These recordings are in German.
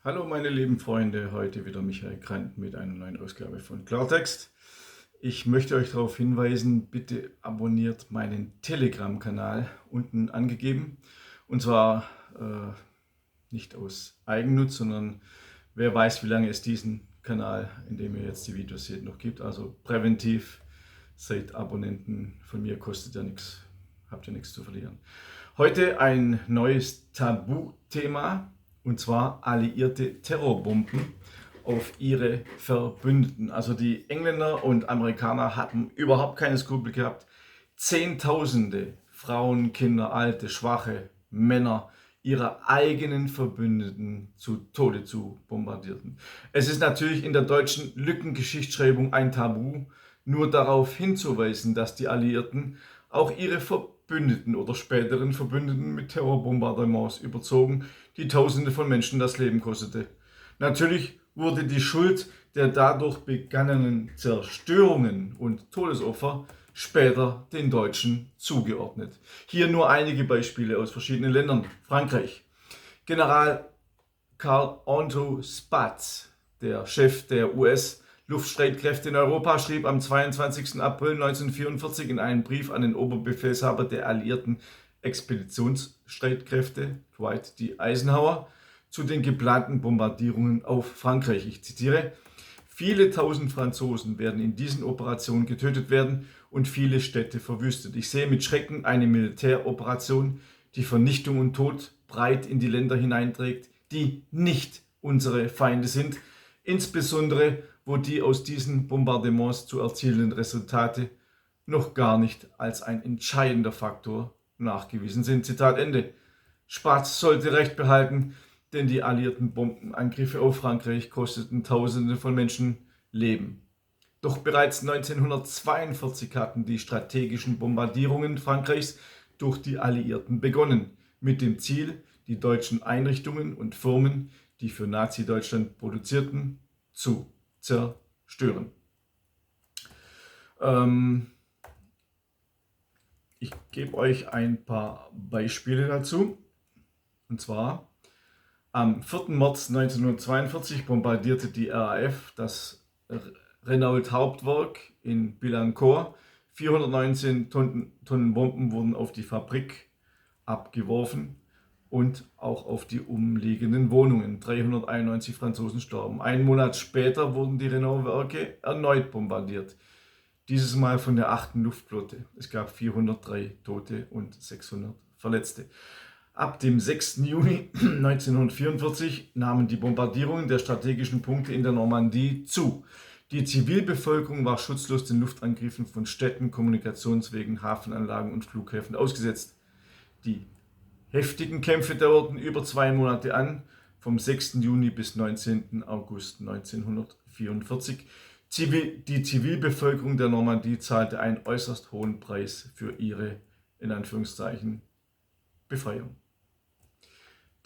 Hallo meine lieben Freunde, heute wieder Michael Grant mit einer neuen Ausgabe von Klartext. Ich möchte euch darauf hinweisen, bitte abonniert meinen Telegram-Kanal, unten angegeben. Und zwar nicht aus Eigennutz, sondern wer weiß, wie lange es diesen Kanal, in dem ihr jetzt die Videos seht, noch gibt. Also präventiv, seid Abonnenten von mir, kostet ja nichts, habt ihr nichts zu verlieren. Heute ein neues Tabuthema, und zwar alliierte Terrorbomben auf ihre Verbündeten. Also die Engländer und Amerikaner hatten überhaupt keine Skrupel gehabt, Zehntausende Frauen, Kinder, Alte, Schwache, Männer ihrer eigenen Verbündeten zu Tode zu bombardierten. Es ist natürlich in der deutschen Lückengeschichtsschreibung ein Tabu, nur darauf hinzuweisen, dass die Alliierten auch ihre Verbündeten oder späteren Verbündeten mit Terrorbombardements überzogen, die Tausende von Menschen das Leben kostete. Natürlich wurde die Schuld der dadurch begangenen Zerstörungen und Todesopfer später den Deutschen zugeordnet. Hier nur einige Beispiele aus verschiedenen Ländern. Frankreich. General Carl Otto Spaatz, der Chef der US-Luftstreitkräfte in Europa, schrieb am 22. April 1944 in einem Brief an den Oberbefehlshaber der alliierten Expeditionsstreitkräfte, Dwight D. Eisenhower, zu den geplanten Bombardierungen auf Frankreich. Ich zitiere: Viele tausend Franzosen werden in diesen Operationen getötet werden und viele Städte verwüstet. Ich sehe mit Schrecken eine Militäroperation, die Vernichtung und Tod breit in die Länder hineinträgt, die nicht unsere Feinde sind, insbesondere wo die aus diesen Bombardements zu erzielenden Resultate noch gar nicht als ein entscheidender Faktor nachgewiesen sind. Zitat Ende. Spaatz sollte Recht behalten, denn die alliierten Bombenangriffe auf Frankreich kosteten Tausende von Menschen Leben. Doch bereits 1942 hatten die strategischen Bombardierungen Frankreichs durch die Alliierten begonnen, mit dem Ziel, die deutschen Einrichtungen und Firmen, die für Nazi-Deutschland produzierten, zu zerstören. Ich gebe euch ein paar Beispiele dazu. Und zwar am 4. März 1942 bombardierte die RAF das Renault-Hauptwerk in Billancourt. 419 Tonnen Bomben wurden auf die Fabrik abgeworfen und auch auf die umliegenden Wohnungen. 391 Franzosen starben. Einen Monat später wurden die Renault-Werke erneut bombardiert. Dieses Mal von der 8. Luftflotte. Es gab 403 Tote und 600 Verletzte. Ab dem 6. Juni 1944 nahmen die Bombardierungen der strategischen Punkte in der Normandie zu. Die Zivilbevölkerung war schutzlos den Luftangriffen von Städten, Kommunikationswegen, Hafenanlagen und Flughäfen ausgesetzt. Die heftigen Kämpfe dauerten über 2 Monate an, vom 6. Juni bis 19. August 1944. Die Zivilbevölkerung der Normandie zahlte einen äußerst hohen Preis für ihre, in Anführungszeichen, Befreiung.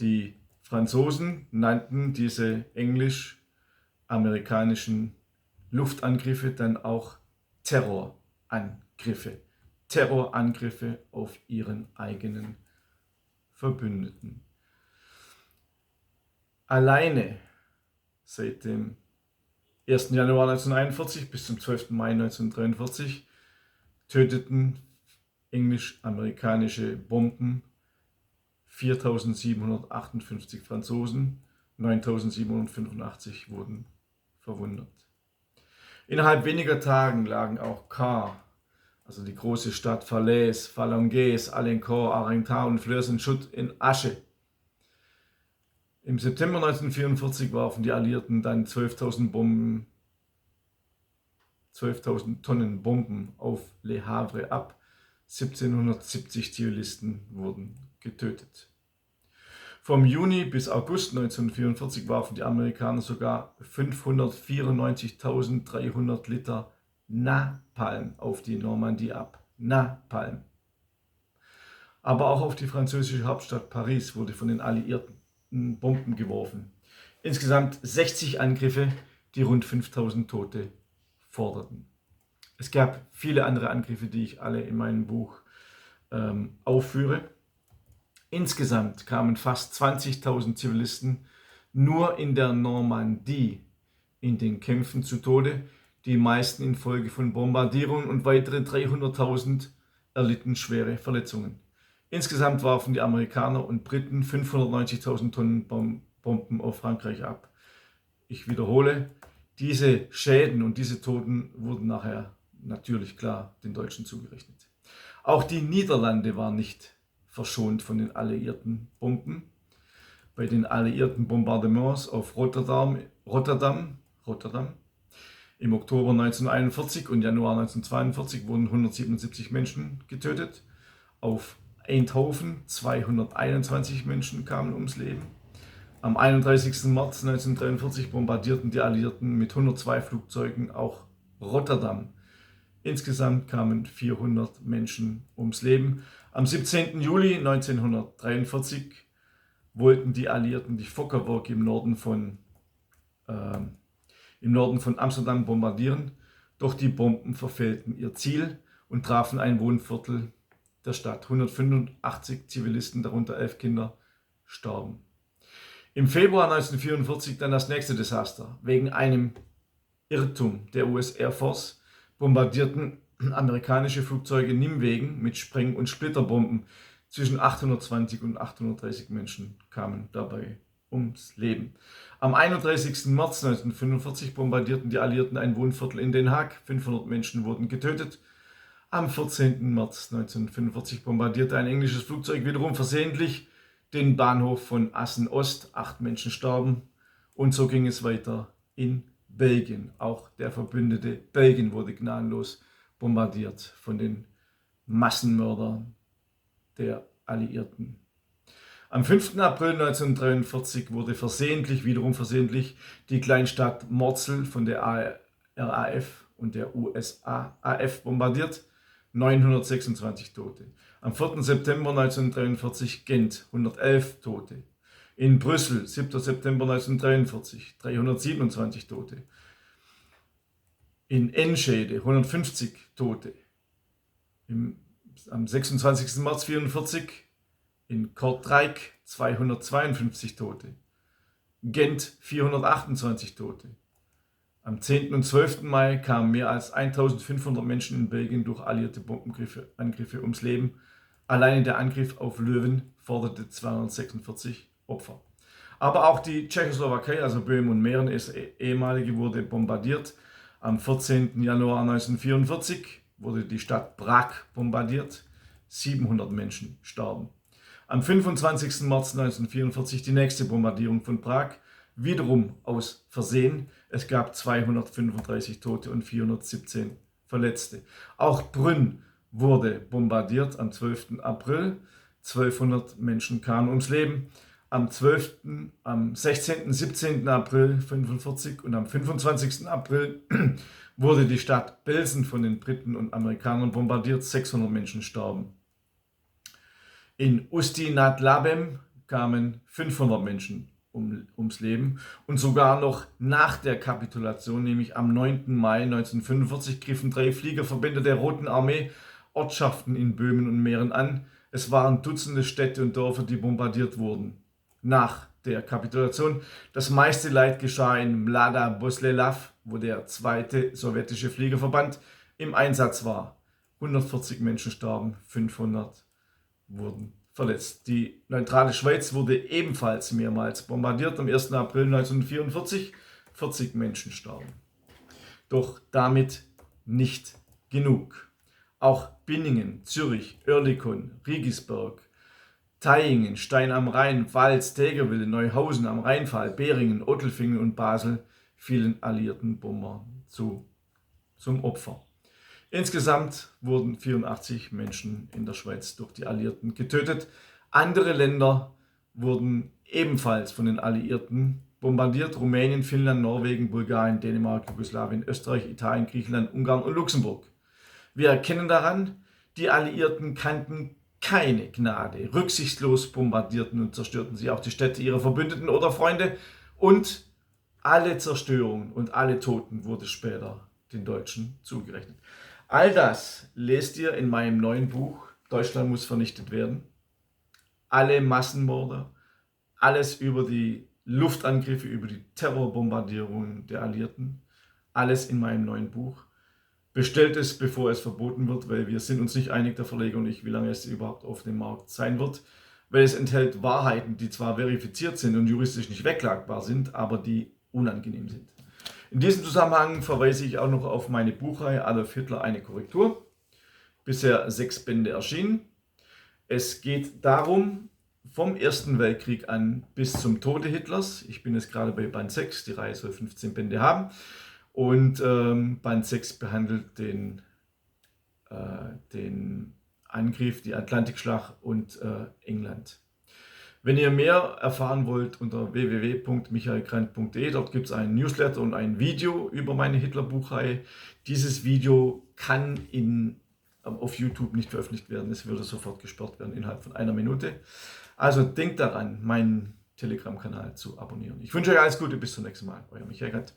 Die Franzosen nannten diese englisch-amerikanischen Luftangriffe dann auch Terrorangriffe. Terrorangriffe auf ihren eigenen Verbündeten. Alleine seit dem 1. Januar 1941 bis zum 12. Mai 1943 töteten englisch-amerikanische Bomben 4.758 Franzosen, 9.785 wurden verwundet. Innerhalb weniger Tagen lagen auch Caen, also die große Stadt Falaise, Falangès, Alencourt, Arinthar und Flers in Schutt, in Asche. Im September 1944 warfen die Alliierten dann 12.000 Tonnen Bomben auf Le Havre ab. 1770 Zivilisten wurden getötet. Vom Juni bis August 1944 warfen die Amerikaner sogar 594.300 Liter Napalm auf die Normandie ab. Napalm. Aber auch auf die französische Hauptstadt Paris wurde von den Alliierten Bomben geworfen. Insgesamt 60 Angriffe, die rund 5.000 Tote forderten. Es gab viele andere Angriffe, die ich alle in meinem Buch aufführe. Insgesamt kamen fast 20.000 Zivilisten nur in der Normandie in den Kämpfen zu Tode, die meisten infolge von Bombardierungen, und weitere 300.000 erlitten schwere Verletzungen. Insgesamt warfen die Amerikaner und Briten 590.000 Tonnen Bomben auf Frankreich ab. Ich wiederhole, diese Schäden und diese Toten wurden nachher natürlich klar den Deutschen zugerechnet. Auch die Niederlande waren nicht verschont von den alliierten Bomben. Bei den alliierten Bombardements auf Rotterdam im Oktober 1941 und Januar 1942 wurden 177 Menschen getötet. Auf Eindhoven 221 Menschen kamen ums Leben. Am 31. März 1943 bombardierten die Alliierten mit 102 Flugzeugen auch Rotterdam. Insgesamt kamen 400 Menschen ums Leben. Am 17. Juli 1943 wollten die Alliierten die Fokkerwerk im Norden von Amsterdam bombardieren, doch die Bomben verfehlten ihr Ziel und trafen ein Wohnviertel der Stadt. 185 Zivilisten, darunter 11 Kinder, starben. Im Februar 1944 dann das nächste Desaster. Wegen einem Irrtum der US Air Force bombardierten amerikanische Flugzeuge Nimwegen mit Spreng- und Splitterbomben. Zwischen 820 und 830 Menschen kamen dabei ums Leben. Am 31. März 1945 bombardierten die Alliierten ein Wohnviertel in Den Haag. 500 Menschen wurden getötet. Am 14. März 1945 bombardierte ein englisches Flugzeug wiederum versehentlich den Bahnhof von Assen-Ost. 8 Menschen starben und so ging es weiter in Belgien. Auch der verbündete Belgien wurde gnadenlos bombardiert von den Massenmördern der Alliierten. Am 5. April 1943 wurde wiederum versehentlich, die Kleinstadt Morzel von der RAF und der USAAF bombardiert. 926 Tote. Am 4. September 1943 Gent, 111 Tote. In Brüssel, 7. September 1943, 327 Tote. In Enschede, 150 Tote. Am 26. März 1944 in Kortrijk 252 Tote. Gent 428 Tote. Am 10. und 12. Mai kamen mehr als 1500 Menschen in Belgien durch alliierte Bombenangriffe ums Leben. Alleine der Angriff auf Löwen forderte 246 Opfer. Aber auch die Tschechoslowakei, also Böhmen und Mähren, ehemalige, wurde bombardiert. Am 14. Januar 1944 wurde die Stadt Prag bombardiert. 700 Menschen starben. Am 25. März 1944 die nächste Bombardierung von Prag, wiederum aus Versehen. Es gab 235 Tote und 417 Verletzte. Auch Brünn wurde bombardiert am 12. April. 1200 Menschen kamen ums Leben. Am 16. und 17. April 1945 und am 25. April wurde die Stadt Belsen von den Briten und Amerikanern bombardiert. 600 Menschen starben. In Ustí-nad kamen 500 Menschen ums Leben und sogar noch nach der Kapitulation, nämlich am 9. Mai 1945, griffen 3 Fliegerverbände der Roten Armee Ortschaften in Böhmen und Mähren an. Es waren Dutzende Städte und Dörfer, die bombardiert wurden. Nach der Kapitulation. Das meiste Leid geschah in Mlada Boleslav, wo der 2. sowjetische Fliegerverband im Einsatz war. 140 Menschen starben, 500 wurden verletzt. Die neutrale Schweiz wurde ebenfalls mehrmals bombardiert. Am 1. April 1944 40 Menschen starben. Doch damit nicht genug. Auch Binningen, Zürich, Oerlikon, Rigisberg, Thayngen, Stein am Rhein, Vals, Tägerwille, Neuhausen am Rheinfall, Beringen, Ottelfingen und Basel fielen alliierten Bombern zum Opfer. Insgesamt wurden 84 Menschen in der Schweiz durch die Alliierten getötet. Andere Länder wurden ebenfalls von den Alliierten bombardiert. Rumänien, Finnland, Norwegen, Bulgarien, Dänemark, Jugoslawien, Österreich, Italien, Griechenland, Ungarn und Luxemburg. Wir erkennen daran, die Alliierten kannten keine Gnade. Rücksichtslos bombardierten und zerstörten sie auch die Städte ihrer Verbündeten oder Freunde. Und alle Zerstörungen und alle Toten wurde später den Deutschen zugerechnet. All das lest ihr in meinem neuen Buch Deutschland muss vernichtet werden. Alle Massenmorde, alles über die Luftangriffe, über die Terrorbombardierungen der Alliierten. Alles in meinem neuen Buch. Bestellt es, bevor es verboten wird, weil wir sind uns nicht einig, der Verleger und ich, wie lange es überhaupt auf dem Markt sein wird. Weil es enthält Wahrheiten, die zwar verifiziert sind und juristisch nicht wegklagbar sind, aber die unangenehm sind. In diesem Zusammenhang verweise ich auch noch auf meine Buchreihe Adolf Hitler, eine Korrektur. Bisher 6 Bände erschienen. Es geht darum, vom Ersten Weltkrieg an bis zum Tode Hitlers. Ich bin jetzt gerade bei Band 6, die Reihe soll 15 Bände haben. Und Band 6 behandelt den Angriff, die Atlantikschlacht und England. Wenn ihr mehr erfahren wollt, unter www.michaelkrant.de, dort gibt es einen Newsletter und ein Video über meine Hitler-Buchreihe. Dieses Video kann auf YouTube nicht veröffentlicht werden, es würde sofort gesperrt werden innerhalb von 1 Minute. Also denkt daran, meinen Telegram-Kanal zu abonnieren. Ich wünsche euch alles Gute, bis zum nächsten Mal. Euer Michael Krant.